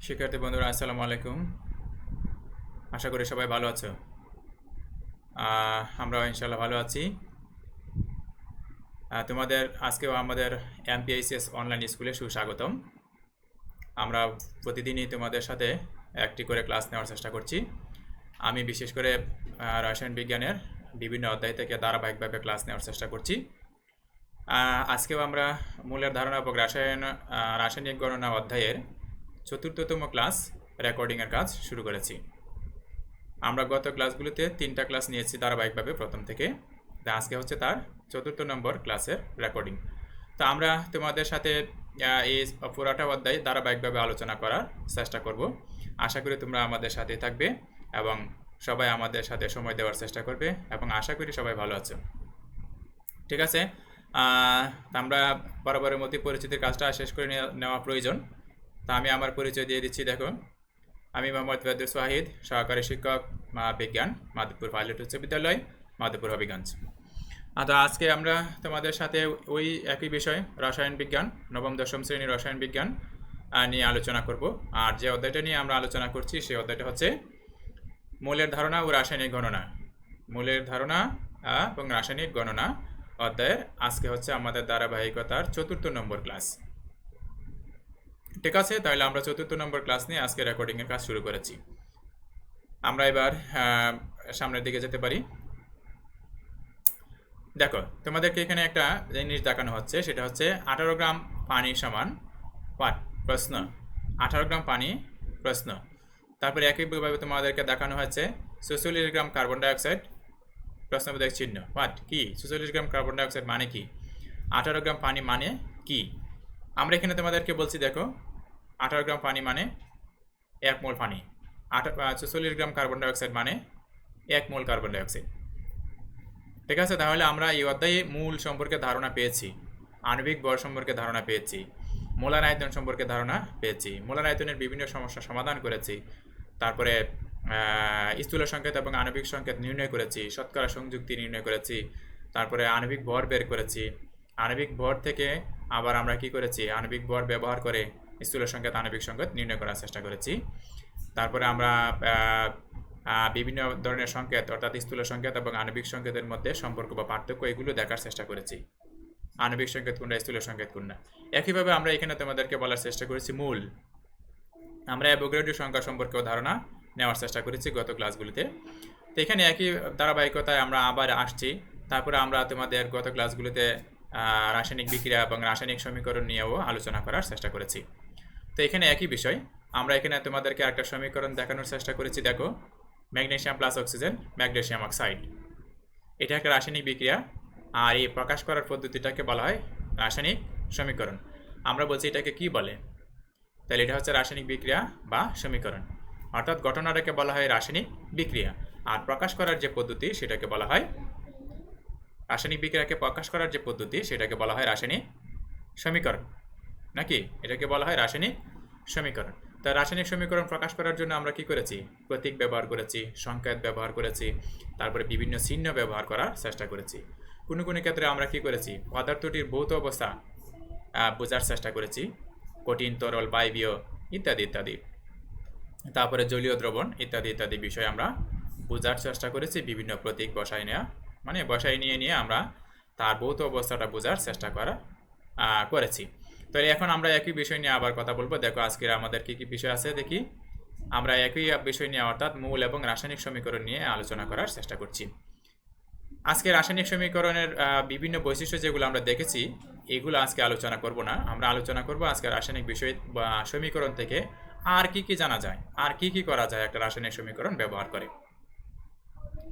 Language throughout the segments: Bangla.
শিক্ষার্থী বন্ধুরা আসসালামু আলাইকুম। আশা করি সবাই ভালো আছো। আমরা ইনশাল্লাহ ভালো আছি। তোমাদের আজকেও আমাদের এমপিএইচএস অনলাইন স্কুলে সুস্বাগতম। আমরা প্রতিদিনই তোমাদের সাথে একটি করে ক্লাস নেওয়ার চেষ্টা করছি। আমি বিশেষ করে রসায়ন বিজ্ঞানের বিভিন্ন অধ্যায় থেকে ধারাবাহিকভাবে ক্লাস নেওয়ার চেষ্টা করছি। আজকেও আমরা মূলের ধারণা এবং রাসায়নিক গণনা অধ্যায়ের ৪র্থতম ক্লাস রেকর্ডিংয়ের কাজ শুরু করেছি। আমরা গত ক্লাসগুলোতে 3টা ক্লাস নিয়েছি ধারাবাহিকভাবে প্রথম থেকে। আজকে হচ্ছে তার ৪র্থ নম্বর ক্লাসের রেকর্ডিং। তো আমরা তোমাদের সাথে এই পুরাটা অধ্যায় ধারাবাহিকভাবে আলোচনা করার চেষ্টা করব। আশা করি তোমরা আমাদের সাথে থাকবে এবং সবাই আমাদের সাথে সময় দেওয়ার চেষ্টা করবে এবং আশা করি সবাই ভালো আছো। ঠিক আছে, আমরা বরাবরের মধ্যে পরিচিতির কাজটা শেষ করে নেওয়া প্রয়োজন। তা আমি আমার পরিচয় দিয়ে দিচ্ছি। দেখো, আমি মোহাম্মদ ওয়াহিদুল ওয়াহিদ, সহকারী শিক্ষক বিজ্ঞান, মাধবপুর পাইলট উচ্চ বিদ্যালয়, মাধবপুর হবিগঞ্জ। তো আজকে আমরা তোমাদের সাথে ওই একই বিষয় রসায়ন বিজ্ঞান, নবম দশম শ্রেণীর রসায়ন বিজ্ঞান নিয়ে আলোচনা করব। আর যে অধ্যায়টা নিয়ে আমরা আলোচনা করছি সেই অধ্যায়টা হচ্ছে মৌলের ধারণা ও রাসায়নিক গণনা। মৌলের ধারণা এবং রাসায়নিক গণনা অধ্যায়ের আজকে হচ্ছে আমাদের ধারাবাহিকতার ৪র্থ নম্বর ক্লাস। ঠিক আছে, তাহলে আমরা ৪র্থ নম্বর ক্লাস নিয়ে আজকে রেকর্ডিংয়ের কাজ শুরু করেছি। আমরা এবার সামনের দিকে যেতে পারি। দেখো, তোমাদেরকে এখানে একটা জিনিস দেখানো হচ্ছে, সেটা হচ্ছে 18 গ্রাম পানি সমান পাট। প্রশ্ন 18 গ্রাম পানি প্রশ্ন। তারপরে একইভাবে তোমাদেরকে দেখানো হচ্ছে 46 গ্রাম কার্বন ডাইঅক্সাইড প্রশ্নবোধক চিহ্ন। পাট কি? 46 গ্রাম কার্বন ডাইঅক্সাইড মানে কি? 18 গ্রাম পানি মানে কি? আমরা এখানে তোমাদেরকে বলছি, দেখো 18 গ্রাম পানি মানে 1 মোল পানি। 46 গ্রাম কার্বন ডাইঅক্সাইড মানে 1 মোল কার্বন ডাইঅক্সাইড। ঠিক আছে, তাহলে আমরা এই অধ্যায়ে মূল সম্পর্কে ধারণা পেয়েছি, আণবিক ভর সম্পর্কে ধারণা পেয়েছি, মোলার আয়তন সম্পর্কে ধারণা পেয়েছি, মোলার আয়তনের বিভিন্ন সমস্যা সমাধান করেছি, তারপরে স্থূল সংকেত এবং আণবিক সংকেত নির্ণয় করেছি, শতকরা সংযুক্তি নির্ণয় করেছি, তারপরে আণবিক ভর বের করেছি। আণবিক ভর থেকে আবার আমরা কি করেছি? আণবিক ভর ব্যবহার করে স্থূল সংকেত আণবিক সংকেত নির্ণয় করার চেষ্টা করেছি। তারপরে আমরা বিভিন্ন ধরনের সংকেত অর্থাৎ স্থূল সংকেত এবং আণবিক সংকেতের মধ্যে সম্পর্ক বা পার্থক্য এগুলো দেখার চেষ্টা করেছি। আণবিক সংকেত কোনটা, স্থূল সংকেত কোনটা। একইভাবে আমরা এখানে তোমাদেরকে বলার চেষ্টা করেছি মূল। আমরা অ্যাভোগাড্রো সংখ্যা সম্পর্কেও ধারণা নেওয়ার চেষ্টা করেছি গত ক্লাসগুলিতে। তো এখানে একই ধারাবাহিকতায় আমরা আবার আসছি। তারপরে আমরা তোমাদের গত ক্লাসগুলিতে রাসায়নিক বিক্রিয়া এবং রাসায়নিক সমীকরণ নিয়েও আলোচনা করার চেষ্টা করেছি। তো এখানে একই বিষয়, আমরা এখানে তোমাদেরকে একটা সমীকরণ দেখানোর চেষ্টা করেছি। দেখো, magnesium plus oxygen magnesium oxide, এটা একটা রাসায়নিক বিক্রিয়া। আর এই প্রকাশ করার পদ্ধতিটাকে বলা হয় রাসায়নিক সমীকরণ। আমরা বলছি এটাকে কি বলে? তাহলে এটা হচ্ছে রাসায়নিক বিক্রিয়া বা সমীকরণ। অর্থাৎ ঘটনাটাকে বলা হয় রাসায়নিক বিক্রিয়া, আর প্রকাশ করার যে পদ্ধতি সেটাকে বলা হয় রাসায়নিক বিক্রিয়াকে প্রকাশ করার যে পদ্ধতি সেটাকে বলা হয় রাসায়নিক সমীকরণ, নাকি? এটাকে বলা হয় রাসায়নিক সমীকরণ। তা রাসায়নিক সমীকরণ প্রকাশ করার জন্য আমরা কি করেছি? প্রতীক ব্যবহার করেছি, সংকেত ব্যবহার করেছি, তারপরে বিভিন্ন চিহ্ন ব্যবহার করার চেষ্টা করেছি। কোনো কোনো ক্ষেত্রে আমরা কি করেছি? পদার্থটির ভৌত অবস্থা বোঝার চেষ্টা করেছি, কঠিন, তরল, বায়বীয় ইত্যাদি ইত্যাদি। তারপরে জলীয় দ্রবণ ইত্যাদি ইত্যাদি বিষয় আমরা বোঝার চেষ্টা করেছি বিভিন্ন প্রতীক বসাই নেওয়া, মানে বসাই নিয়ে আমরা তার ভৌত অবস্থাটা বোঝার চেষ্টা করেছি। তো এখন আমরা একই বিষয় নিয়ে আবার কথা বলবো। দেখো, আজকের আমাদের কি কি বিষয় আছে দেখি। আমরা একই বিষয় নিয়ে অর্থাৎ মূল এবং রাসায়নিক সমীকরণ নিয়ে আলোচনা করার চেষ্টা করছি। আজকে রাসায়নিক সমীকরণের বিভিন্ন বৈশিষ্ট্য যেগুলো আমরা দেখেছি এগুলো আজকে আলোচনা করব না। আমরা আলোচনা করব আজকে রাসায়নিক বিষয় বা সমীকরণ থেকে আর কি কি জানা যায়, আর কি কি করা যায় একটা রাসায়নিক সমীকরণ ব্যবহার করে।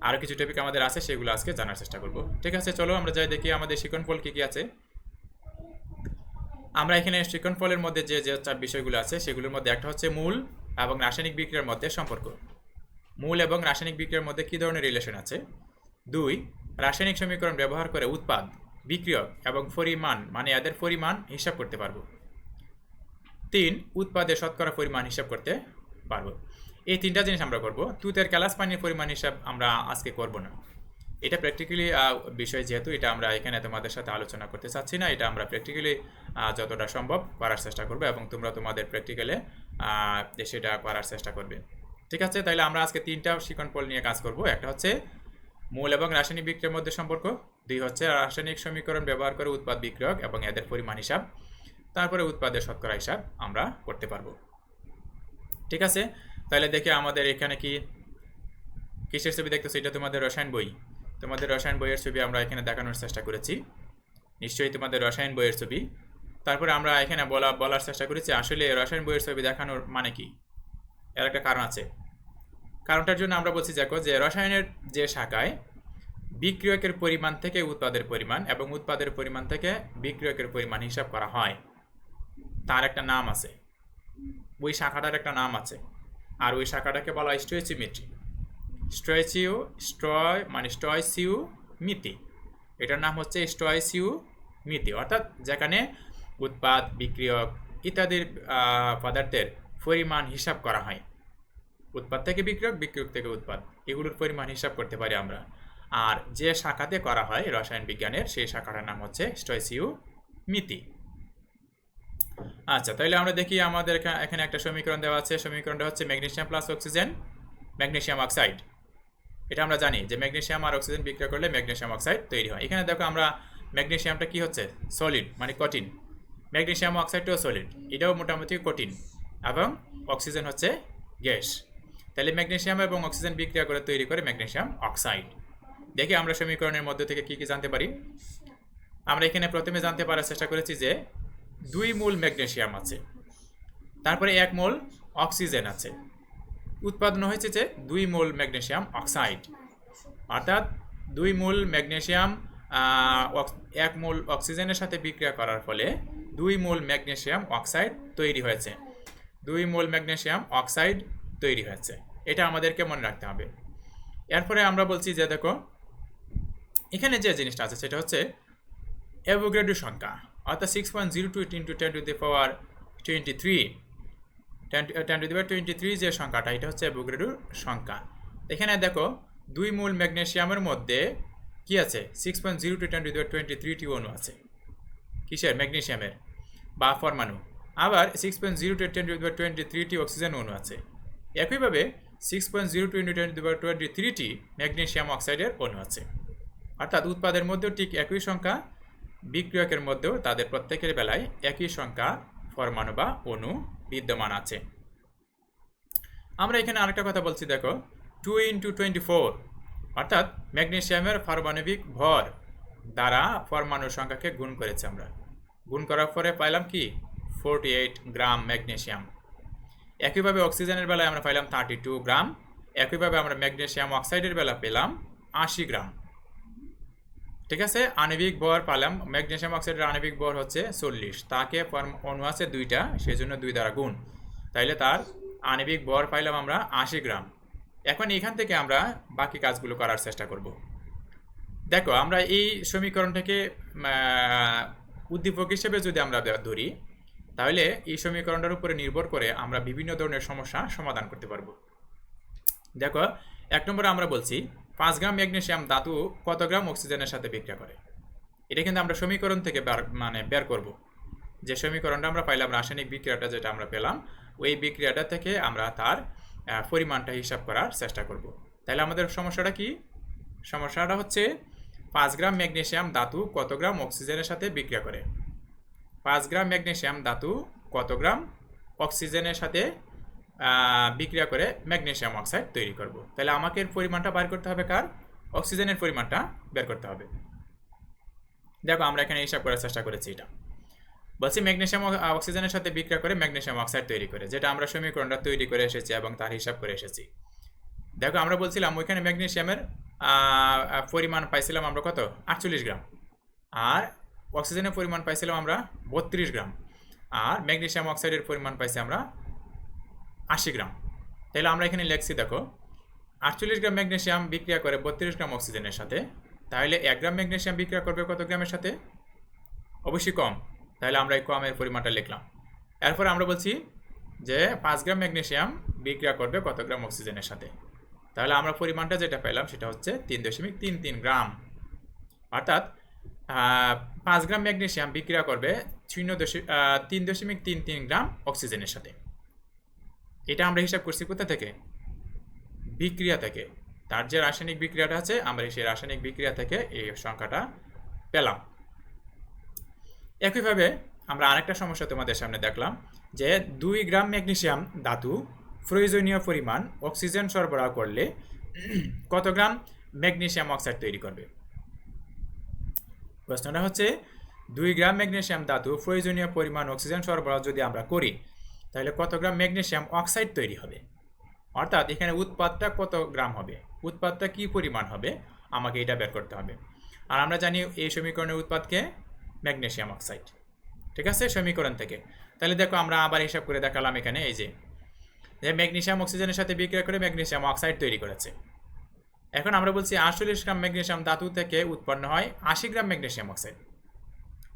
আরও কিছু টপিক আমাদের আছে, সেগুলো আজকে জানার চেষ্টা করব। ঠিক আছে, চলো আমরা যাই দেখি আমাদের শিক্ষণফল কি কি আছে। আমরা এখানে শিক্ষণফলের মধ্যে যে যে বিষয়গুলো আছে সেগুলোর মধ্যে একটা হচ্ছে মূল এবং রাসায়নিক বিক্রিয়ার মধ্যে সম্পর্ক। মূল এবং রাসায়নিক বিক্রিয়ার মধ্যে কী ধরনের রিলেশন আছে। 2, রাসায়নিক সমীকরণ ব্যবহার করে উৎপাদ, বিক্রিয়ক এবং পরিমাণ মানে এদের পরিমাণ হিসাব করতে পারবো। 3, উৎপাদের শতকরা পরিমাণ হিসাব করতে পারবো। এই 3টা জিনিস আমরা করব। তুতের গ্লাস পানির পরিমাণ হিসাব আমরা আজকে করব না। এটা প্র্যাকটিক্যালি বিষয়, যেহেতু এটা আমরা এখানে তোমাদের সাথে আলোচনা করতে চাচ্ছি না। এটা আমরা প্র্যাকটিক্যালি যতটা সম্ভব করার চেষ্টা করব এবং তোমরা তোমাদের প্র্যাকটিক্যালে সেটা করার চেষ্টা করবে। ঠিক আছে, তাহলে আমরা আজকে 3টা শিকনপল নিয়ে কাজ করব। একটা হচ্ছে মূল এবং রাসায়নিক বিক্রিয়ার মধ্যে সম্পর্ক, 2 হচ্ছে রাসায়নিক সমীকরণ ব্যবহার করে উৎপাদ বিক্রিয়ক এবং এদের পরিমাণ হিসাব, তারপরে উৎপাদের শতকরা হিসাব আমরা করতে পারবো। ঠিক আছে, তাহলে দেখে আমাদের এখানে কি কিসের ছবি দেখতেছো? এটা তোমাদের রসায়ন বই। তোমাদের রসায়ন বইয়ের ছবি আমরা এখানে দেখানোর চেষ্টা করেছি, নিশ্চয়ই তোমাদের রসায়ন বইয়ের ছবি। তারপরে আমরা এখানে বলার চেষ্টা করেছি আসলে রসায়ন বইয়ের ছবি দেখানোর মানে কি, এর একটা কারণ আছে। কারণটার জন্য আমরা বলছি দেখো যে রসায়নের যে শাখায় বিক্রিয়কের পরিমাণ থেকে উৎপাদের পরিমাণ এবং উৎপাদের পরিমাণ থেকে বিক্রিয়কের পরিমাণ হিসাব করা হয়, তার একটা নাম আছে, ওই শাখাটার একটা নাম আছে, আর ওই শাখাটাকে বলা হয় স্টোইচিওমেট্রি। স্টোইচিওমিতি, এটার নাম হচ্ছে স্টোইচিওমিতি, অর্থাৎ যেখানে উৎপাদ, বিক্রিয়ক ইত্যাদির পদার্থের পরিমাণ হিসাব করা হয়। উৎপাদ থেকে বিক্রিয়ক, বিক্রিয়ক থেকে উৎপাদ, এগুলোর পরিমাণ হিসাব করতে পারি আমরা। আর যে শাখাতে করা হয় রসায়ন বিজ্ঞানের, সেই শাখাটার নাম হচ্ছে স্টোইচিওমিতি। আচ্ছা, তাহলে আমরা দেখি আমাদের এখানে একটা সমীকরণ দেওয়া আছে। সমীকরণটা হচ্ছে magnesium plus oxygen magnesium oxide. এটা আমরা জানি যে ম্যাগনেসিয়াম আর অক্সিজেন বিক্রিয়া করলে ম্যাগনেসিয়াম অক্সাইড তৈরি হয়। এখানে দেখো আমরা ম্যাগনেসিয়ামটা কি হচ্ছে, সলিড মানে কঠিন, ম্যাগনেসিয়াম অক্সাইডটাও সলিড, এটাও মোটামুটি কঠিন, এবং অক্সিজেন হচ্ছে গ্যাস। তাহলে ম্যাগনেসিয়াম এবং অক্সিজেন বিক্রিয়া করে তৈরি করে ম্যাগনেসিয়াম অক্সাইড। দেখি আমরা সমীকরণের মধ্যে থেকে কি কি জানতে পারি। আমরা এখানে প্রথমে জানতে পারার চেষ্টা করেছি যে 2 মোল ম্যাগনেসিয়াম আছে, তারপরে 1 মোল অক্সিজেন আছে, উৎপাদন হয়েছে যে 2 মোল ম্যাগনেসিয়াম অক্সাইড, অর্থাৎ 2 মোল ম্যাগনেসিয়াম 1 মোল অক্সিজেনের সাথে বিক্রিয়া করার ফলে 2 মোল ম্যাগনেসিয়াম অক্সাইড তৈরি হয়েছে। 2 মোল ম্যাগনেসিয়াম অক্সাইড তৈরি হয়েছে, এটা আমাদেরকে মনে রাখতে হবে। এরপরে আমরা বলছি যে দেখো এখানে যে জিনিসটা আছে সেটা হচ্ছে অ্যাভোগাড্রো সংখ্যা, অর্থাৎ 6.02 × 10⁻23 10⁻23 যে সংখ্যাটা, এটা হচ্ছে অ্যাভোগাড্রো সংখ্যা। এখানে দেখো 2 মোল ম্যাগনেসিয়ামের মধ্যে কি আছে, 6.02 × 10⁻23টি অণু আছে, কিসের, ম্যাগনেসিয়ামের বা পরমাণু। আবার 6.02 × 10⁻23টি অক্সিজেন অণু আছে। একইভাবে 6.02 × 10⁻23টি ম্যাগনেসিয়াম অক্সাইডের অণু আছে। অর্থাৎ উৎপাদের মধ্যেও ঠিক একই সংখ্যা, বিক্রিয়কের মধ্যেও তাদের প্রত্যেকের বেলায় একই সংখ্যা পরমাণু বা অণু বিদ্যমান আছে। আমরা এখানে আরেকটা কথা বলছি দেখো 2 × 24, অর্থাৎ ম্যাগনেসিয়ামের পারমাণবিক ভর দ্বারা পরমাণুর সংখ্যাকে গুণ করেছি আমরা। গুণ করার পরে পাইলাম কি 48 গ্রাম ম্যাগনেসিয়াম। একইভাবে অক্সিজেনের বেলায় আমরা পাইলাম 32 গ্রাম। একইভাবে আমরা ম্যাগনেসিয়াম অক্সাইডের বেলা পেলাম 80 গ্রাম। ঠিক আছে, আণবিক ভর পেলাম, ম্যাগনেসিয়াম অক্সাইডের আণবিক ভর হচ্ছে 40, তাকে অণু আছে 2টা, সেই জন্য 2 দ্বারা গুণ, তাইলে তার আণবিক ভর পাইলাম আমরা 80 গ্রাম। এখন এখান থেকে আমরা বাকি কাজগুলো করার চেষ্টা করব। দেখো আমরা এই সমীকরণটাকে উদ্দীপক হিসেবে যদি আমরা ধরি, তাহলে এই সমীকরণটার উপরে নির্ভর করে আমরা বিভিন্ন ধরনের সমস্যা সমাধান করতে পারবো। দেখো 1 নম্বরে আমরা বলছি 5 গ্রাম ম্যাগনেসিয়াম ধাতু কত গ্রাম অক্সিজেনের সাথে বিক্রিয়া করে। এটা কিন্তু আমরা সমীকরণ থেকে বের করব। যে সমীকরণটা আমরা পাইলাম, রাসায়নিক বিক্রিয়াটা যেটা আমরা পেলাম, ওই বিক্রিয়াটা থেকে আমরা তার পরিমাণটা হিসাব করার চেষ্টা করব। তাহলে আমাদের সমস্যাটা কি, সমস্যাটা হচ্ছে 5 গ্রাম ম্যাগনেসিয়াম ধাতু কত গ্রাম অক্সিজেনের সাথে বিক্রিয়া করে। 5 গ্রাম ম্যাগনেসিয়াম ধাতু কত গ্রাম অক্সিজেনের সাথে বিক্রিয়া করে ম্যাগনেসিয়াম অক্সাইড তৈরি করব। তাহলে আমাকে এর পরিমাণটা বের করতে হবে, কার, অক্সিজেনের পরিমাণটা বের করতে হবে। দেখো আমরা এখানে হিসাব করার চেষ্টা করেছি, এটা বলছি ম্যাগনেসিয়াম অক্সিজেনের সাথে বিক্রিয়া করে ম্যাগনেসিয়াম অক্সাইড তৈরি করে, যেটা আমরা সমীকরণটা তৈরি করে এসেছি এবং তার হিসাব করে এসেছি। দেখো আমরা বলছিলাম ওইখানে ম্যাগনেসিয়ামের পরিমাণ পাইছিলাম আমরা কত, 48 গ্রাম, আর অক্সিজেনের পরিমাণ পাইছিলাম আমরা 32 গ্রাম, আর ম্যাগনেসিয়াম অক্সাইডের পরিমাণ পাইছি আমরা 80 গ্রাম। তাহলে আমরা এখানে লিখছি দেখো 48 গ্রাম ম্যাগনেসিয়াম বিক্রিয়া করে 32 গ্রাম অক্সিজেনের সাথে, তাহলে 1 গ্রাম ম্যাগনেসিয়াম বিক্রিয়া করবে কত গ্রামের সাথে, অবশ্যই কম, তাহলে আমরা এই কমের পরিমাণটা লিখলাম। এরপর আমরা বলছি যে 5 গ্রাম ম্যাগনেসিয়াম বিক্রিয়া করবে কত গ্রাম অক্সিজেনের সাথে, তাহলে আমরা পরিমাণটা যেটা পেলাম সেটা হচ্ছে 3.33 গ্রাম। অর্থাৎ 5 গ্রাম ম্যাগনেসিয়াম বিক্রিয়া করবে 3.33 গ্রাম অক্সিজেনের সাথে। এটা আমরা হিসাব করছি কোথা থেকে? বিক্রিয়া থেকে। তার যে রাসায়নিক বিক্রিয়াটা আছে আমরা সেই রাসায়নিক বিক্রিয়া থেকে এই সংখ্যাটা পেলাম। একইভাবে আমরা আরেকটা সমস্যা তোমাদের সামনে দেখলাম যে 2 গ্রাম ম্যাগনেসিয়াম ধাতু প্রয়োজনীয় পরিমাণ অক্সিজেন সরবরাহ করলে কত গ্রাম ম্যাগনেসিয়াম অক্সাইড তৈরি করবে? প্রশ্নটা হচ্ছে 2 গ্রাম ম্যাগনেসিয়াম ধাতু প্রয়োজনীয় পরিমাণ অক্সিজেন সরবরাহ যদি আমরা করি তাহলে কত গ্রাম ম্যাগনেসিয়াম অক্সাইড তৈরি হবে, অর্থাৎ এখানে উৎপাদটা কত গ্রাম হবে, উৎপাদটা কি পরিমাণ হবে আমাকে এটা বের করতে হবে। আর আমরা জানি এই সমীকরণের উৎপাদকে ম্যাগনেসিয়াম অক্সাইড। ঠিক আছে, সমীকরণ থেকে। তাহলে দেখো আমরা আবার হিসাব করে দেখালাম এখানে এই যে ম্যাগনেসিয়াম অক্সিজেনের সাথে বিক্রিয়া করে ম্যাগনেসিয়াম অক্সাইড তৈরি করেছে। এখন আমরা বলছি 48 গ্রাম ম্যাগনেসিয়াম ধাতু থেকে উৎপন্ন হয় 80 গ্রাম ম্যাগনেসিয়াম অক্সাইড।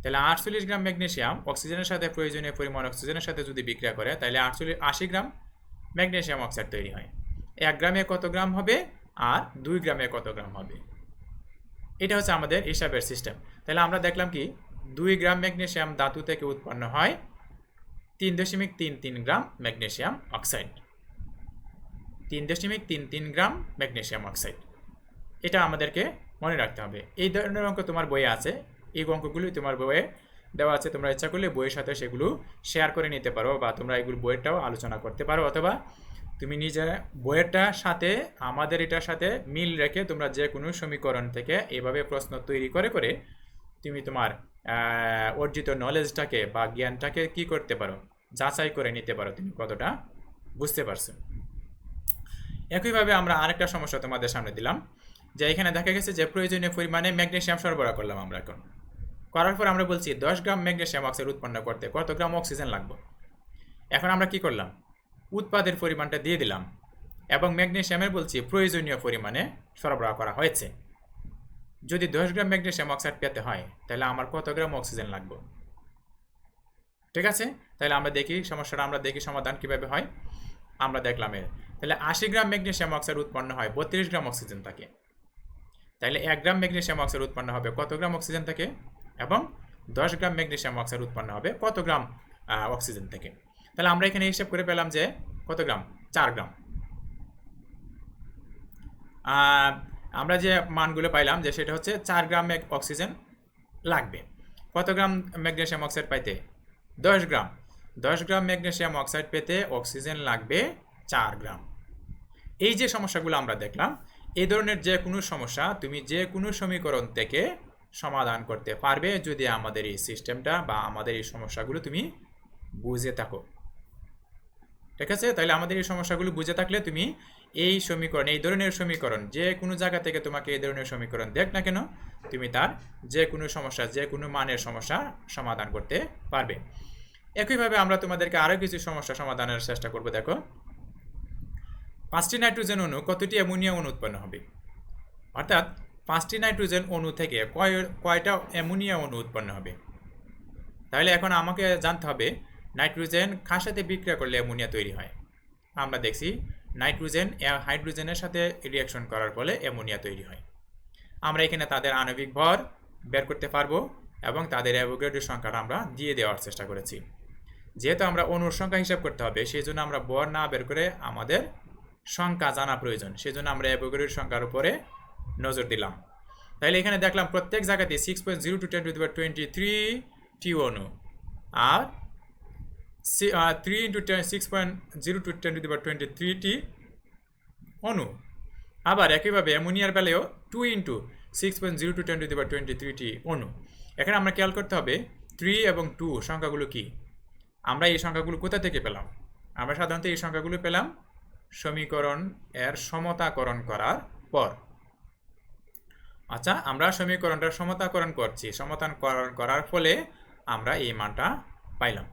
তাহলে 48 গ্রাম ম্যাগনেসিয়াম অক্সিজেনের সাথে প্রয়োজনীয় পরিমাণ অক্সিজেনের সাথে যদি বিক্রিয়া করে তাহলে 80 গ্রাম ম্যাগনেসিয়াম অক্সাইড তৈরি হয়। 1 গ্রামে কত গ্রাম হবে আর 2 গ্রামে কত গ্রাম হবে, এটা হচ্ছে আমাদের হিসাবের সিস্টেম। তাহলে আমরা দেখলাম কি 2 গ্রাম ম্যাগনেসিয়াম ধাতু থেকে উৎপন্ন হয় 3.33 গ্রাম ম্যাগনেসিয়াম অক্সাইড। 3.33 গ্রাম ম্যাগনেসিয়াম অক্সাইড, এটা আমাদেরকে মনে রাখতে হবে। এই ধরনের অঙ্ক তোমার বইয়ে আছে, এই অঙ্কগুলি তোমার বইয়ে দেওয়া আছে, তোমরা ইচ্ছা করলে বইয়ের সাথে সেগুলো শেয়ার করে নিতে পারো বা তোমরা এগুলো বইয়েরটাও আলোচনা করতে পারো, অথবা তুমি নিজের বইয়েরটার সাথে আমাদের এটার সাথে মিল রেখে তোমরা যে কোনো সমীকরণ থেকে এভাবে প্রশ্ন তৈরি করে করে তুমি তোমার অর্জিত নলেজটাকে বা জ্ঞানটাকে কি করতে পারো, যাচাই করে নিতে পারো তুমি কতটা বুঝতে পারছো। একইভাবে আমরা আরেকটা সমস্যা তোমাদের সামনে দিলাম যে এখানে দেখা গেছে যে প্রয়োজনীয় পরিমাণে ম্যাগনেসিয়াম সরবরাহ করলাম আমরা। এখন করার পর আমরা বলছি 10 গ্রাম ম্যাগনেসিয়াম অক্সাইড উৎপন্ন করতে কত গ্রাম অক্সিজেন লাগবে। এখন আমরা কি করলাম, উৎপাদের পরিমাণটা দিয়ে দিলাম এবং ম্যাগনেসিয়ামের বলছি প্রয়োজনীয় পরিমাণে সরবরাহ করা হয়েছে। যদি 10 গ্রাম ম্যাগনেসিয়াম অক্সাইড পেতে হয় তাহলে আমার কত গ্রাম অক্সিজেন লাগবে। ঠিক আছে, তাহলে আমরা দেখি সমস্যাটা, আমরা দেখি সমাধান কিভাবে হয়। আমরা দেখলাম তাহলে 80 গ্রাম ম্যাগনেসিয়াম অক্সাইড উৎপন্ন হয় 32 গ্রাম অক্সিজেন থাকে। তাহলে 1 গ্রাম ম্যাগনেসিয়াম অক্সাইড উৎপন্ন হবে কত গ্রাম অক্সিজেন থেকে, এবং 10 গ্রাম ম্যাগনেসিয়াম অক্সাইড উৎপন্ন হবে কত গ্রাম অক্সিজেন থেকে। তাহলে আমরা এখানে হিসাব করে পেলাম যে কত গ্রাম, 4 গ্রাম। আমরা যে মানগুলো পাইলাম যে সেটা হচ্ছে 4 গ্রাম অক্সিজেন লাগবে। কত গ্রাম ম্যাগনেসিয়াম অক্সাইড পাইতে, 10 গ্রাম। 10 গ্রাম ম্যাগনেসিয়াম অক্সাইড পেতে অক্সিজেন লাগবে 4 গ্রাম। এই যে সমস্যাগুলো আমরা দেখলাম, এই ধরনের যে কোনো সমস্যা তুমি যে কোনো সমীকরণ থেকে সমাধান করতে পারবে যদি আমাদের এই সিস্টেমটা বা আমাদের এই সমস্যাগুলো তুমি বুঝে থাকো। ঠিক আছে, তাহলে আমাদের এই সমস্যাগুলো বুঝে থাকলে তুমি এই সমীকরণ, এই ধরনের সমীকরণ যে কোনো জায়গা থেকে তোমাকে এই ধরনের সমীকরণ দেখ না কেন তুমি তার যে কোনো সমস্যা, যে কোনো মানের সমস্যা সমাধান করতে পারবে। একইভাবে আমরা তোমাদেরকে আরও কিছু সমস্যা সমাধানের চেষ্টা করব। দেখো, 5টি নাইট্রোজেন অণু কতটি অ্যামোনিয়া অণু উৎপন্ন হবে, অর্থাৎ 5টি নাইট্রোজেন অণু থেকে কয়টা অ্যামোনিয়া অণু উৎপন্ন হবে। তাহলে এখন আমাকে জানতে হবে নাইট্রোজেন কার সাথে বিক্রিয়া করলে অ্যামোনিয়া তৈরি হয়। আমরা দেখছি নাইট্রোজেন হাইড্রোজেনের সাথে রিঅ্যাকশন করার ফলে অ্যামোনিয়া তৈরি হয়। আমরা এখানে তাদের আণবিক ভর বের করতে পারবো এবং তাদের অ্যাভোগাড্রো সংখ্যাটা আমরা দিয়ে দেওয়ার চেষ্টা করেছি। যেহেতু আমরা অণুর সংখ্যা হিসাব করতে হবে সেই জন্য আমরা ভর না বের করে আমাদের সংখ্যা জানা প্রয়োজন, সেই জন্য আমরা অ্যাভোগাড্রো সংখ্যার উপরে নজর দিলাম। তাহলে এখানে দেখলাম প্রত্যেক জায়গাতে 6.02 × 10⁻23টি অণু আর 3 × 6.02 × 10⁻23টি অণু। আবার একইভাবে অ্যামোনিয়ার বেলায়ও 2 × 6.02 × 10⁻23টি অণু। এখানে আমরা খেয়াল করতে হবে 3 এবং 2 সংখ্যাগুলো কি, আমরা এই সংখ্যাগুলো কোথা থেকে পেলাম। আমরা সাধারণত এই সংখ্যাগুলো পেলাম সমীকরণ এর সমতাকরণ করার পর। আচ্ছা, আমরা সমীকরণটার সমতাকরণ করছি, সমতাকরণ করার ফলে আমরা এই মানটা পাইলাম।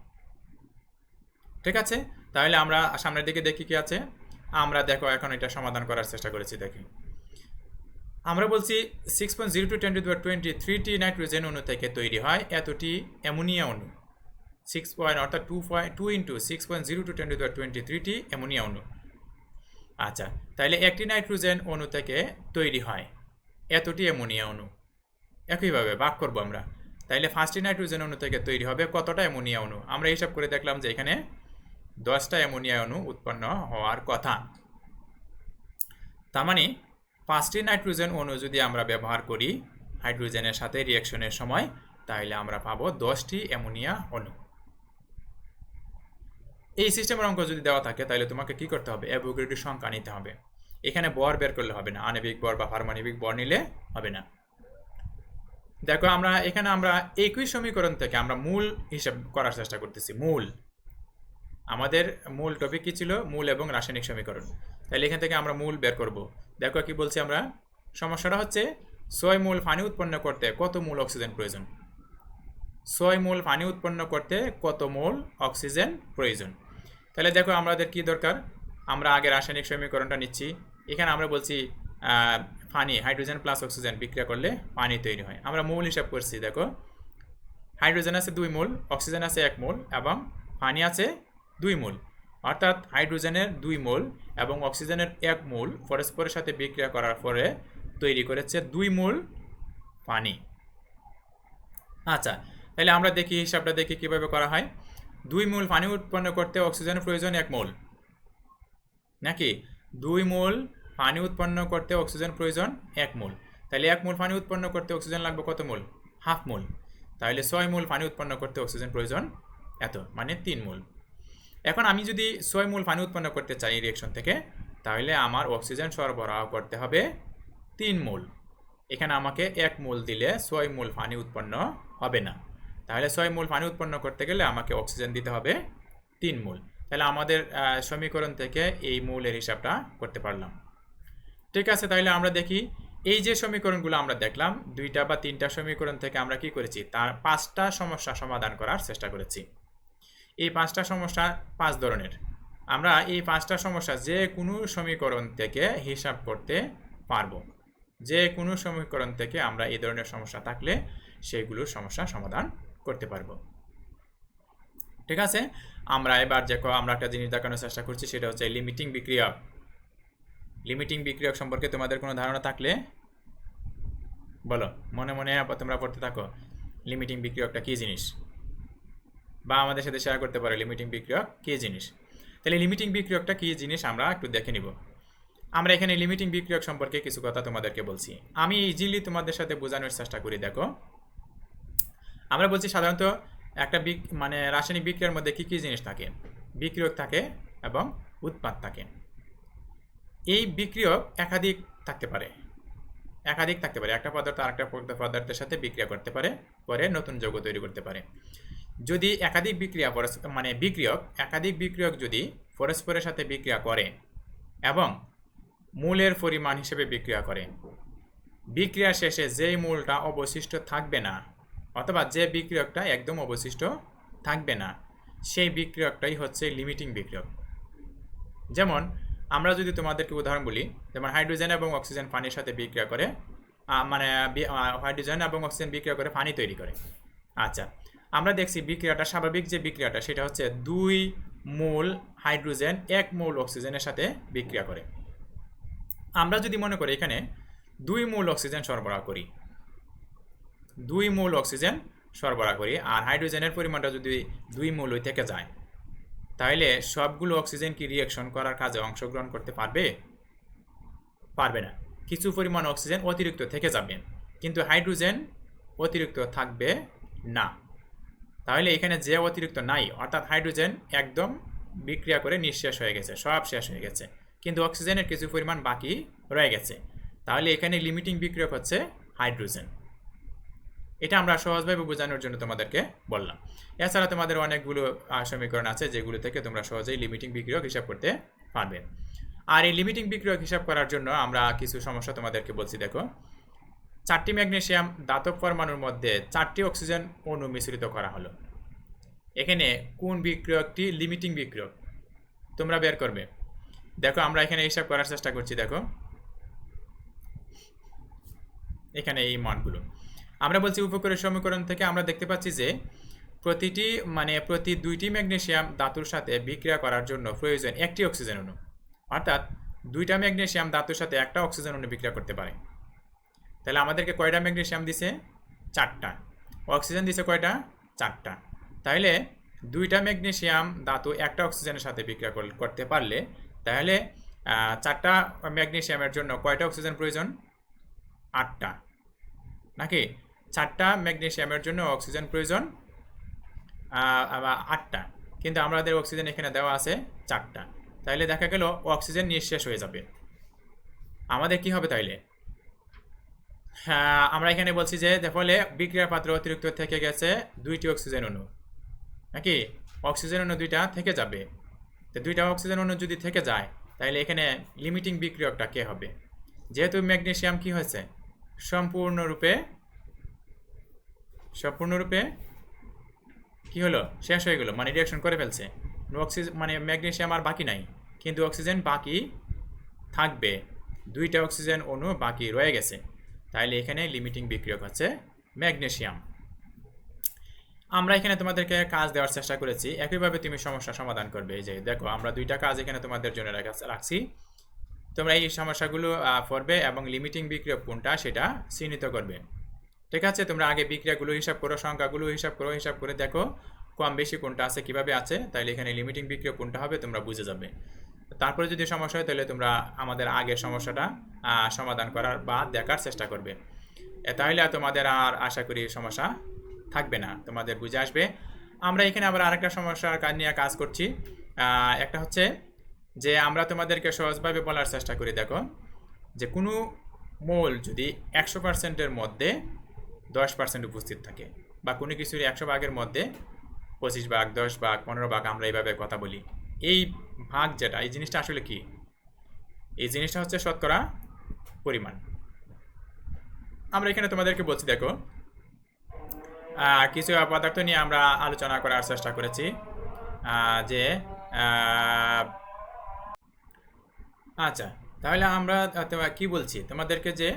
ঠিক আছে, তাহলে আমরা সামনের দিকে দেখি কি আছে। আমরা দেখো এখন এটা সমাধান করার চেষ্টা করেছি। দেখি আমরা বলছি 6.02 × 10⁻23টি নাইট্রোজেন অণু থেকে তৈরি হয় এতটি অ্যামোনিয়া অণু। 6 অর্থাৎ 2 × 6.02 × 10⁻23টি অ্যামোনিয়া অণু। আচ্ছা, তাহলে একটি নাইট্রোজেন অণু থেকে তৈরি হয় এতটি অ্যামোনিয়া অণু। একইভাবে ভাগ করব আমরা, তাহলে 5টি নাইট্রোজেন অণু থেকে তৈরি হবে কতটা অ্যামোনিয়া অণু। আমরা হিসাব করে দেখলাম যে এখানে 10টা অ্যামোনিয়া অণু উৎপন্ন হওয়ার কথা। তার মানে 5টি নাইট্রোজেন অণু যদি আমরা ব্যবহার করি হাইড্রোজেনের সাথে রিঅ্যাকশনের সময়, তাহলে আমরা পাবো 10টি অ্যামোনিয়া অণু। এই সিস্টেমের অঙ্ক যদি দেওয়া থাকে তাহলে তোমাকে কি করতে হবে? অ্যাভোগাড্রোর সংখ্যা নিতে হবে। এখানে বর বের করলে হবে না, আণবিক বর বা পারমাণবিক বর নিলে হবে না। দেখো আমরা এখানে একই সমীকরণ থেকে আমরা মূল হিসাব করার চেষ্টা করতেছি। আমাদের মূল টপিক কি ছিল? মূল এবং রাসায়নিক সমীকরণ। তাহলে এখান থেকে আমরা মূল বের করব। দেখো কি বলছি আমরা, সমস্যাটা হচ্ছে 6 মোল পানি উৎপন্ন করতে কত মোল অক্সিজেন প্রয়োজন। 6 মোল পানি উৎপন্ন করতে কত মোল অক্সিজেন প্রয়োজন। তাহলে দেখো আমাদের কি দরকার, আমরা আগে রাসায়নিক সমীকরণটা নিচ্ছি। এখানে আমরা বলছি পানি, হাইড্রোজেন প্লাস অক্সিজেন বিক্রিয়া করলে পানি তৈরি হয়। আমরা মূল হিসাব করছি। দেখো হাইড্রোজেন আছে 2 মোল, অক্সিজেন আছে 1 মোল এবং পানি আছে 2 মোল। অর্থাৎ হাইড্রোজেনের 2 মোল এবং অক্সিজেনের 1 মোল পরস্পরের সাথে বিক্রিয়া করার পরে তৈরি করেছে 2 মোল পানি। আচ্ছা, তাহলে আমরা দেখি হিসাবটা দেখি কিভাবে করা হয়। 2 মোল পানি উৎপন্ন করতে অক্সিজেনের প্রয়োজন 1 মোল, নাকি 2 মোল পানি উৎপন্ন করতে অক্সিজেন প্রয়োজন 1 মোল। তাহলে 1 মোল পানি উৎপন্ন করতে অক্সিজেন লাগবে কত মোল? হাফ মোল। তাহলে 6 মোল পানি উৎপন্ন করতে অক্সিজেন প্রয়োজন এত, মানে 3 মোল। এখন আমি যদি 6 মোল পানি উৎপন্ন করতে চাই রিঅ্যাকশন থেকে, তাহলে আমার অক্সিজেন সরবরাহ করতে হবে 3 মোল। এখানে আমাকে 1 মোল দিলে 6 মোল পানি উৎপন্ন হবে না। তাহলে 6 মোল পানি উৎপন্ন করতে গেলে আমাকে অক্সিজেন দিতে হবে 3 মোল। তাহলে আমাদের সমীকরণ থেকে এই মৌলের হিসাবটা করতে পারলাম। ঠিক আছে, তাহলে আমরা দেখি এই যে সমীকরণগুলো আমরা দেখলাম, 2টা বা 3টা সমীকরণ থেকে আমরা কি করেছি, তার 5টা সমস্যা সমাধান করার চেষ্টা করেছি। এই 5টা সমস্যা 5 ধরনের। আমরা এই 5টা সমস্যা যে কোনো সমীকরণ থেকে হিসাব করতে পারবো। যে কোনো সমীকরণ থেকে আমরা এই ধরনের সমস্যা থাকলে সেইগুলোর সমস্যা সমাধান করতে পারবো। ঠিক আছে, আমরা এবার দেখো আমরা একটা জিনিস দেখানোর চেষ্টা করছি, সেটা হচ্ছে লিমিটিং বিক্রিয়ক। লিমিটিং বিক্রিয়ক সম্পর্কে তোমাদের কোনো ধারণা থাকলে বলো, মনে মনে তোমরা পড়তে থাকো লিমিটিং বিক্রিয়কটা কী জিনিস, বা আমাদের সাথে শেয়ার করতে পারো লিমিটিং বিক্রিয়ক কী জিনিস। তাহলে লিমিটিং বিক্রিয়কটা কী জিনিস আমরা একটু দেখে নিব। আমরা এখানে লিমিটিং বিক্রিয়ক সম্পর্কে কিছু কথা তোমাদেরকে বলছি, আমি ইজিলি তোমাদের সাথে বোঝানোর চেষ্টা করি। দেখো আমরা বলছি সাধারণত একটা রাসায়নিক বিক্রিয়ার মধ্যে কী কী জিনিস থাকে? বিক্রিয়ক থাকে এবং উৎপাদ থাকে। এই বিক্রিয়ক একাধিক থাকতে পারে। একটা পদার্থ আরেকটা পদার্থের সাথে বিক্রিয়া করতে পারে, পরে নতুন যৌগ তৈরি করতে পারে। যদি একাধিক বিক্রিয়ক যদি পরস্পরের সাথে বিক্রিয়া করে এবং মূলের পরিমাণ হিসেবে বিক্রিয়া করে, বিক্রিয়া শেষে যেই মূলটা অবশিষ্ট থাকবে না, অথবা যে বিক্রিয়কটা একদম অবশিষ্ট থাকবে না, সেই বিক্রিয়কটাই হচ্ছে লিমিটিং বিক্রিয়ক। যেমন আমরা যদি তোমাদেরকে উদাহরণ বলি, যেমন হাইড্রোজেন এবং অক্সিজেন পানির সাথে বিক্রিয়া করে, হাইড্রোজেন এবং অক্সিজেন বিক্রিয়া করে পানি তৈরি করে। আচ্ছা, আমরা দেখছি বিক্রিয়াটা, স্বাভাবিক যে বিক্রিয়াটা সেটা হচ্ছে 2 মোল হাইড্রোজেন 1 মোল অক্সিজেনের সাথে বিক্রিয়া করে। আমরা যদি মনে করি এখানে 2 মোল অক্সিজেন সরবরাহ করি, 2 মোল অক্সিজেন সরবরাহ করি, আর হাইড্রোজেনের পরিমাণটা যদি 2 মোল থেকে যায়, তাহলে সবগুলো অক্সিজেন কি রিঅ্যাকশন করার কাজে অংশগ্রহণ করতে পারবে? পারবে না। কিছু পরিমাণ অক্সিজেন অতিরিক্ত থেকে যাবে, কিন্তু হাইড্রোজেন অতিরিক্ত থাকবে না। তাহলে এখানে যে অতিরিক্ত নাই, অর্থাৎ হাইড্রোজেন একদম বিক্রিয়া করে নিঃশেষ হয়ে গেছে, সব শেষ হয়ে গেছে, কিন্তু অক্সিজেনের কিছু পরিমাণ বাকি রয়ে গেছে। তাহলে এখানে লিমিটিং বিক্রিয়ক হচ্ছে হাইড্রোজেন। এটা আমরা সহজভাবে বোঝানোর জন্য তোমাদেরকে বললাম। এছাড়া তোমাদের অনেকগুলো সমীকরণ আছে যেগুলো থেকে তোমরা সহজেই লিমিটিং বিক্রিয়ক হিসাব করতে পারবে। আর এই লিমিটিং বিক্রিয়ক হিসাব করার জন্য আমরা কিছু সমস্যা তোমাদেরকে বলছি। দেখো, 4টি ম্যাগনেসিয়াম ধাতব পরমাণুর মধ্যে 4টি অক্সিজেন অণু মিশ্রিত করা হলো। এখানে কোন বিক্রিয়কটি লিমিটিং বিক্রিয়ক তোমরা বের করবে। দেখো আমরা এখানে হিসাব করার চেষ্টা করছি। দেখো এখানে এই মানগুলো আমরা বলছি উপরের সমীকরণ থেকে আমরা দেখতে পাচ্ছি যে প্রতি 2টি ম্যাগনেসিয়াম ধাতুর সাথে বিক্রিয়া করার জন্য প্রয়োজন 1টি অক্সিজেন অণু, অর্থাৎ 2টা ম্যাগনেসিয়াম ধাতুর সাথে একটা অক্সিজেন অণু বিক্রিয়া করতে পারে। তাহলে আমাদেরকে কয়টা ম্যাগনেসিয়াম দিছে? 4টা। অক্সিজেন দিছে কয়টা? 4টা। তাহলে দুইটা ম্যাগনেসিয়াম ধাতু একটা অক্সিজেনের সাথে বিক্রিয়া করতে পারলে তাহলে 4টা ম্যাগনেসিয়ামের জন্য কয়টা অক্সিজেন প্রয়োজন? 8টা, নাকি 4টা ম্যাগনেসিয়ামের জন্য অক্সিজেন প্রয়োজন 8টা, কিন্তু আমাদের অক্সিজেন এখানে দেওয়া আছে 4টা, তাইলে দেখা গেল অক্সিজেন নিঃশেষ হয়ে যাবে। আমাদের কি হবে তাইলে? আমরা এখানে বলছি যে ফলে বিক্রিয়ার পাত্রে অতিরিক্ত থেকে গেছে 2টি অক্সিজেন অণু, নাকি অক্সিজেন অণু 2টা থেকে যাবে। তো 2টা অক্সিজেন অণু যদি থেকে যায় তাহলে এখানে লিমিটিং বিক্রিয়কটা কে হবে? যেহেতু ম্যাগনেসিয়াম কি হয়েছে সম্পূর্ণরূপে কি হলো, শেষ হয়ে গেল, মানে রিঅ্যাকশন করে ফেলছে, অক্সিজেন মানে ম্যাগনেসিয়াম আর বাকি নাই, কিন্তু অক্সিজেন বাকি থাকবে, 2টা অক্সিজেন অণু বাকি রয়ে গেছে, তাইলে এখানে লিমিটিং বিক্রিয়ক হচ্ছে ম্যাগনেসিয়াম। আমরা এখানে তোমাদেরকে কাজ দেওয়ার চেষ্টা করেছি, একইভাবে তুমি সমস্যা সমাধান করবে। এই যে দেখো আমরা 2টা কাজ এখানে তোমাদের জন্য রাখছি, তোমরা এই সমস্যাগুলো পড়বে এবং লিমিটিং বিক্রিয়ক কোনটা সেটা চিহ্নিত করবে। ঠিক আছে, তোমরা আগে বিক্রিয়াগুলো হিসাব করো, সংখ্যাগুলো হিসাব করে দেখো কম বেশি কোনটা আছে, কিভাবে আছে, তাইলে এখানে লিমিটিং বিক্রিয়ক কোনটা হবে তোমরা বুঝে যাবে। তারপরে যদি সমস্যা হয় তাহলে তোমরা আমাদের আগের সমস্যাটা সমাধান করার বা দেখার চেষ্টা করবে, তাহলে তোমাদের আর আশা করি সমস্যা থাকবে না, তোমাদের বুঝে আসবে। আমরা এখানে আবার আরেকটা সমস্যার কাজ নিয়ে কাজ করছি, একটা হচ্ছে যে আমরা তোমাদেরকে সহজভাবে বলার চেষ্টা করি। দেখো যে কোনো মোল যদি 100%-এর মধ্যে 10% উপস্থিত থাকে, বা কোনো কিছুর 100 ভাগের মধ্যে 25 ভাগ, 10 ভাগ, 15 ভাগ, আমরা এইভাবে কথা বলি, এই ভাগ যেটা, এই জিনিসটা আসলে কি? এই জিনিসটা হচ্ছে শতকরা পরিমাণ। আমরা এখানে তোমাদেরকে বলছি, দেখো কিছু পদার্থ নিয়ে আমরা আলোচনা করার চেষ্টা করেছি, যে আচ্ছা তাহলে আমরা কি বলছি তোমাদেরকে, যে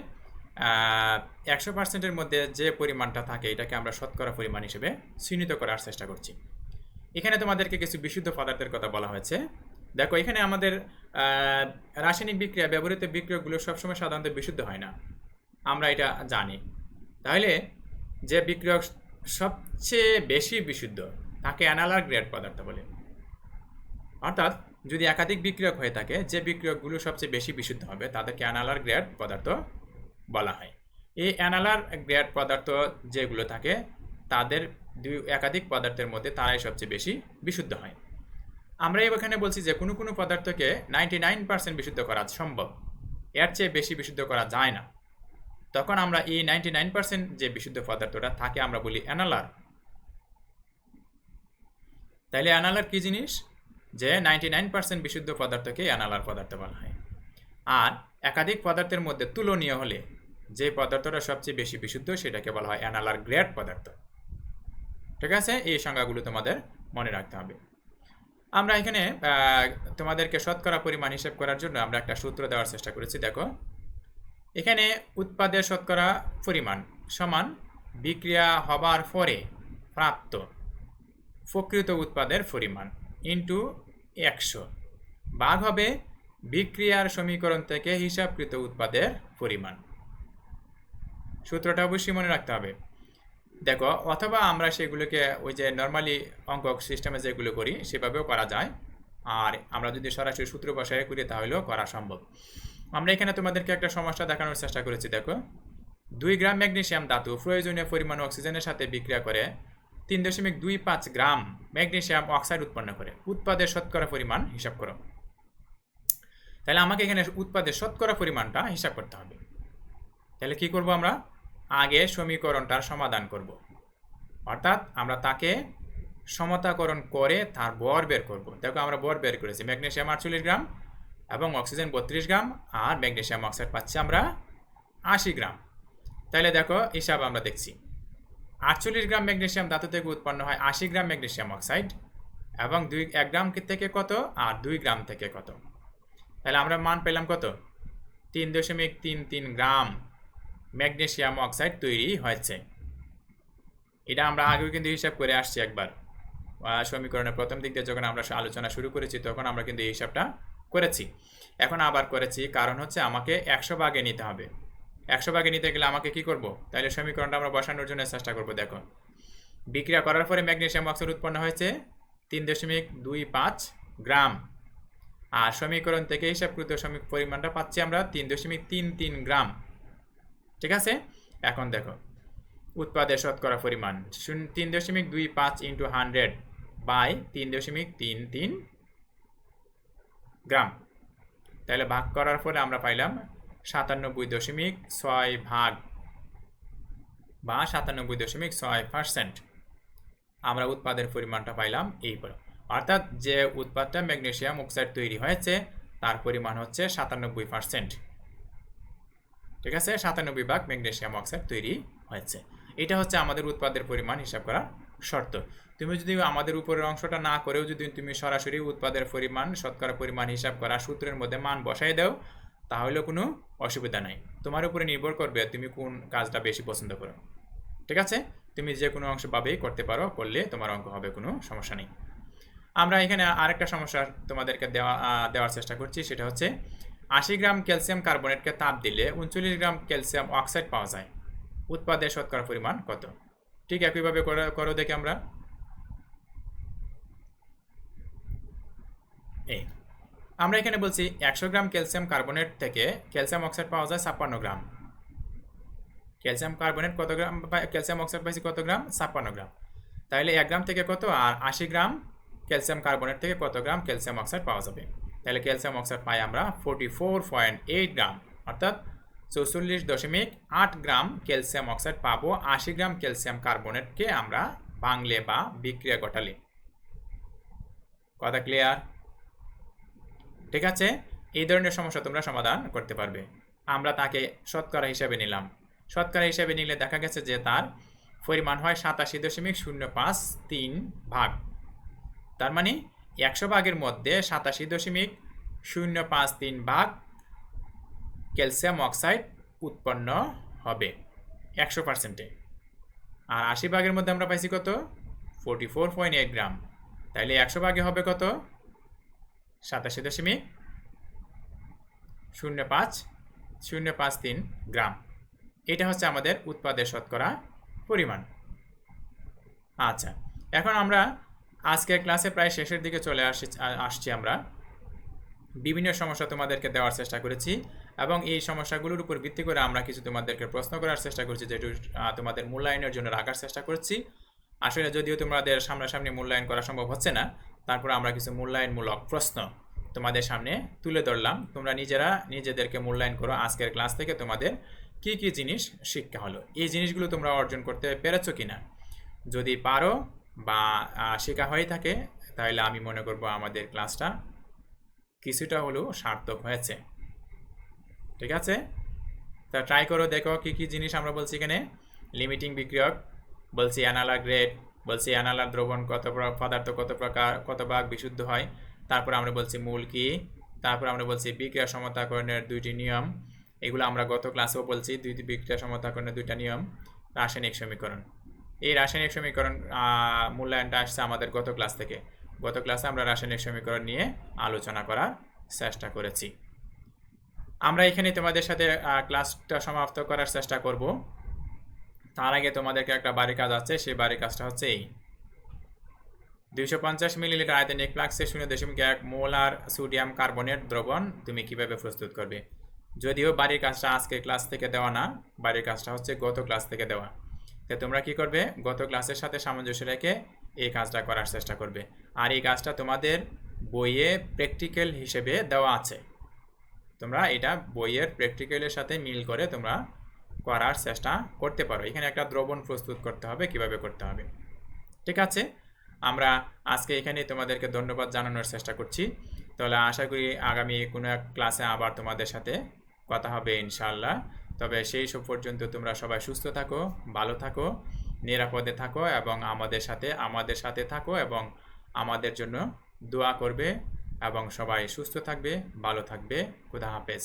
100%-এর মধ্যে যে পরিমাণটা থাকে এটাকে আমরা শতকরা পরিমাণ হিসেবে চিহ্নিত করার চেষ্টা করছি। এখানে তোমাদেরকে কিছু বিশুদ্ধ পদার্থের কথা বলা হয়েছে। দেখো এখানে আমাদের রাসায়নিক বিক্রিয়া ব্যবহৃত বিক্রিয়কগুলো সবসময় সাধারণত বিশুদ্ধ হয় না, আমরা এটা জানি। তাহলে যে বিক্রিয়ক সবচেয়ে বেশি বিশুদ্ধ তাকে অ্যানালার গ্রেড পদার্থ বলে। অর্থাৎ যদি একাধিক বিক্রিয়ক হয়ে থাকে, যে বিক্রিয়কগুলো সবচেয়ে বেশি বিশুদ্ধ হবে তাদেরকে অ্যানালার গ্রেড পদার্থ বলা হয়। এই অ্যানালার গ্রেড পদার্থ যেগুলো থাকে তাদের একাধিক পদার্থের মধ্যে তারাই সবচেয়ে বেশি বিশুদ্ধ হয়। আমরা এখানে বলছি যে কোনো কোনো পদার্থকে 99% বিশুদ্ধ করা সম্ভব, এর চেয়ে বেশি বিশুদ্ধ করা যায় না। তখন আমরা এই 99% যে বিশুদ্ধ পদার্থটা থাকে আমরা বলি অ্যানালার। তাইলে অ্যানালার কি জিনিস? যে 99% বিশুদ্ধ পদার্থকে অ্যানালার পদার্থ বলা হয়। আর একাধিক পদার্থের মধ্যে তুলনীয় হলে যে পদার্থটা সবচেয়ে বেশি বিশুদ্ধ সেটাকে বলা হয় অ্যানালার গ্রেড পদার্থ। ঠিক আছে, এই সংজ্ঞাগুলো তোমাদের মনে রাখতে হবে। আমরা এখানে তোমাদেরকে শতকরা পরিমাণ হিসাব করার জন্য আমরা একটা সূত্র দেওয়ার চেষ্টা করেছি। দেখো এখানে উৎপাদের শতকরা পরিমাণ সমান বিক্রিয়া হবার পরে প্রাপ্ত প্রকৃত উৎপাদের পরিমাণ ইন্টু 100 ভাগ হবে বিক্রিয়ার সমীকরণ থেকে হিসাবকৃত উৎপাদের পরিমাণ। সূত্রটা অবশ্যই মনে রাখতে হবে। দেখো অথবা আমরা সেগুলোকে ওই যে নর্মালি অঙ্ক সিস্টেমে যেগুলো করি সেভাবেও করা যায়, আর আমরা যদি সরাসরি সূত্র বসায় করি তাহলেও করা সম্ভব। আমরা এখানে তোমাদেরকে একটা সমস্যা দেখানোর চেষ্টা করেছি। দেখো 2 গ্রাম ম্যাগনেসিয়াম ধাতু প্রয়োজনীয় পরিমাণ অক্সিজেনের সাথে বিক্রিয়া করে 3.25 গ্রাম ম্যাগনেসিয়াম অক্সাইড উৎপন্ন করে। উৎপাদের শতকরা পরিমাণ হিসাব করো। তাহলে আমাকে এখানে উৎপাদের শতকরা পরিমাণটা হিসাব করতে হবে। তাহলে কি করব? আমরা আগে সমীকরণটার সমাধান করব, অর্থাৎ আমরা তাকে সমতাকরণ করে তার বর বের করব। দেখো আমরা বর বের করেছি, ম্যাগনেসিয়াম 48 গ্রাম এবং অক্সিজেন 32 গ্রাম, আর ম্যাগনেসিয়াম অক্সাইড পাচ্ছি আমরা 80 গ্রাম। তাহলে দেখো হিসাব আমরা দেখছি, 48 গ্রাম ম্যাগনেসিয়াম ধাতু থেকে উৎপন্ন হয় 80 গ্রাম ম্যাগনেসিয়াম অক্সাইড, এবং 1 গ্রাম থেকে কত আর 2 গ্রাম থেকে কত। তাহলে আমরা মান পেলাম কত? 3.33 গ্রাম ম্যাগনেসিয়াম অক্সাইড তৈরি হয়েছে। এটা আমরা আগেও কিন্তু হিসাব করে আসছি একবার, সমীকরণের প্রথম দিক দিয়ে যখন আমরা আলোচনা শুরু করেছি তখন আমরা কিন্তু এই হিসাবটা করেছি। এখন আবার করেছি, কারণ হচ্ছে আমাকে 100 ভাগে নিতে হবে। 100 ভাগে নিতে গেলে আমাকে কি করব? তাহলে সমীকরণটা আমরা বসানোর জন্য চেষ্টা করব। দেখো বিক্রিয়া করার পরে ম্যাগনেসিয়াম অক্সাইড উৎপন্ন হয়েছে 3.25 গ্রাম। আর সমীকরণ থেকে হিসাবকৃত পরিমাণটা পাচ্ছি আমরা 3.33 গ্রাম। ঠিক আছে, এখন দেখো উৎপাদের শতকরা পরিমাণ 3.25 ইন্টু 100 বাই 3.33 গ্রাম। তাহলে ভাগ করার পরে আমরা পাইলাম 97.6 ভাগ বা 97.6%। আমরা উৎপাদের পরিমাণটা পাইলাম এই পরে, অর্থাৎ যে উৎপাদটা ম্যাগনেসিয়াম অক্সাইড তৈরি হয়েছে তার পরিমাণ হচ্ছে 97%। ঠিক আছে, 97 ভাগ ম্যাগনেসিয়াম অক্সাইড তৈরি হয়েছে। এটা হচ্ছে আমাদের উৎপাদের পরিমাণ হিসাব করার শর্ত। তুমি যদি আমাদের উপরের অংশটা না করেও যদি তুমি সরাসরি উৎপাদের পরিমাণ শতকরা পরিমাণ হিসাব করা সূত্রের মধ্যে মান বসাই দাও তাহলে কোনো অসুবিধা নাই। তোমার উপরে নির্ভর করবে তুমি কোন কাজটা বেশি পছন্দ করো। ঠিক আছে, তুমি যে কোনো অংশ ভাবেই করতে পারো, করলে তোমার অঙ্ক হবে, কোনো সমস্যা নেই। আমরা এখানে আরেকটা সমস্যা তোমাদেরকে দেওয়ার চেষ্টা করছি, সেটা হচ্ছে 80 গ্রাম ক্যালসিয়াম কার্বনেটকে তাপ দিলে 39 গ্রাম ক্যালসিয়াম অক্সাইড পাওয়া যায়, উৎপাদের শতকরা পরিমাণ কত? ঠিক একইভাবে করো দেখি আমরা। এই আমরা এখানে বলছি 100 গ্রাম ক্যালসিয়াম কার্বনেট থেকে ক্যালসিয়াম অক্সাইড পাওয়া যায় 56 গ্রাম। ক্যালসিয়াম কার্বনেট কত গ্রাম, ক্যালসিয়াম অক্সাইড পাইছি কত গ্রাম? 56 গ্রাম। তাহলে 1 গ্রাম থেকে কত, আর 80 গ্রাম ক্যালসিয়াম কার্বনেট থেকে কত গ্রাম ক্যালসিয়াম অক্সাইড পাওয়া যাবে? তাহলে ক্যালসিয়াম অক্সাইড পাই আমরা 44.8 গ্রাম, অর্থাৎ 44.8 গ্রাম ক্যালসিয়াম অক্সাইড পাবো 80 গ্রাম ক্যালসিয়াম কার্বনেটকে আমরা ভাঙলে বা বিক্রিয়া ঘটালে। কথা ক্লিয়ার? ঠিক আছে, এই ধরনের সমস্যা তোমরা সমাধান করতে পারবে। আমরা তাকে শতকরা হিসাবে নিলাম। শতকরা হিসাবে নিলে দেখা গেছে যে তার পরিমাণ হয় 87.053 ভাগ। তার মানে 100 ভাগের মধ্যে 87.053 ভাগ ক্যালসিয়াম অক্সাইড উৎপন্ন হবে 100%-এ। আর 80 ভাগের মধ্যে আমরা পাইছি কত? 44.8 গ্রাম। তাইলে 100 ভাগে হবে কত? 87.053 গ্রাম। এটা হচ্ছে আমাদের উৎপাদের শতকরা পরিমাণ। আচ্ছা, এখন আমরা আজকের ক্লাসে প্রায় শেষের দিকে চলে আসছি। আমরা বিভিন্ন সমস্যা তোমাদেরকে দেওয়ার চেষ্টা করেছি এবং এই সমস্যাগুলোর উপর ভিত্তি করে আমরা কিছু তোমাদেরকে প্রশ্ন করার চেষ্টা করছি, যেটা তোমাদের মূল্যায়নের জন্য রাখার চেষ্টা করছি। আসলে যদিও তোমাদের সামনাসামনি মূল্যায়ন করা সম্ভব হচ্ছে না, তারপর আমরা কিছু মূল্যায়নমূলক প্রশ্ন তোমাদের সামনে তুলে ধরলাম। তোমরা নিজেদেরকে মূল্যায়ন করো আজকের ক্লাস থেকে তোমাদের কি কি জিনিস শিক্ষা হলো, এই জিনিসগুলো তোমরা অর্জন করতে পেরেছো কিনা। যদি পারো বা শেখা হয়ে থাকে তাহলে আমি মনে করব আমাদের ক্লাসটা কিছুটা হলেও সার্থক হয়েছে। ঠিক আছে, তা ট্রাই করো, দেখো কি কি জিনিস আমরা বলছি এখানে। লিমিটিং বিক্রিয়ক বলছি, অ্যানালার গ্রেড বলছি, অ্যানালার দ্রবণ পদার্থ কত ভাগ বিশুদ্ধ হয়। তারপর আমরা বলছি মূল কি, তারপর আমরা বলছি বিক্রিয়া সমতাকরণের 2টি নিয়ম, এগুলো আমরা গত ক্লাসেও বলছি। বিক্রিয়া সমতাকরণের 2টা নিয়ম, রাসায়নিক সমীকরণ। এই রাসায়নিক সমীকরণ মূল্যায়নটা আসছে আমাদের গত ক্লাস থেকে। গত ক্লাসে আমরা রাসায়নিক সমীকরণ নিয়ে আলোচনা করার চেষ্টা করেছি। আমরা এখানে তোমাদের সাথে ক্লাসটা সমাপ্ত করার চেষ্টা করব। তার আগে তোমাদেরকে একটা বাড়ির কাজ আছে, সেই বাড়ির কাজটা হচ্ছে এই 250 মিলিলিটার আয়তনিক ফ্লাক্সে 0.1 মোলার সোডিয়াম কার্বনেট দ্রবণ তুমি কিভাবে প্রস্তুত করবে। যদিও বাড়ির কাজটা আজকে ক্লাস থেকে দেওয়া না, বাড়ির কাজটা হচ্ছে গত ক্লাস থেকে দেওয়া। তো তোমরা কি করবে, গত ক্লাসের সাথে সামঞ্জস্য রেখে এই কাজটা করার চেষ্টা করবে। আর এই কাজটা তোমাদের বইয়ে প্র্যাকটিক্যাল হিসেবে দেওয়া আছে, তোমরা এটা বইয়ের প্র্যাকটিক্যালের সাথে মিল করে তোমরা করার চেষ্টা করতে পারো। এখানে একটা দ্রবণ প্রস্তুত করতে হবে, কিভাবে করতে হবে। ঠিক আছে, আমরা আজকে এখানে তোমাদেরকে ধন্যবাদ জানানোর চেষ্টা করছি। তাহলে আশা করি আগামী কোনো এক ক্লাসে আবার তোমাদের সাথে কথা হবে ইনশাআল্লাহ। তবে সেই সব পর্যন্ত তোমরা সবাই সুস্থ থাকো, ভালো থাকো, নিরাপদে থাকো এবং আমাদের সাথে থাকো এবং আমাদের জন্য দোয়া করবে এবং সবাই সুস্থ থাকবে, ভালো থাকবে। খুদা হাফেজ।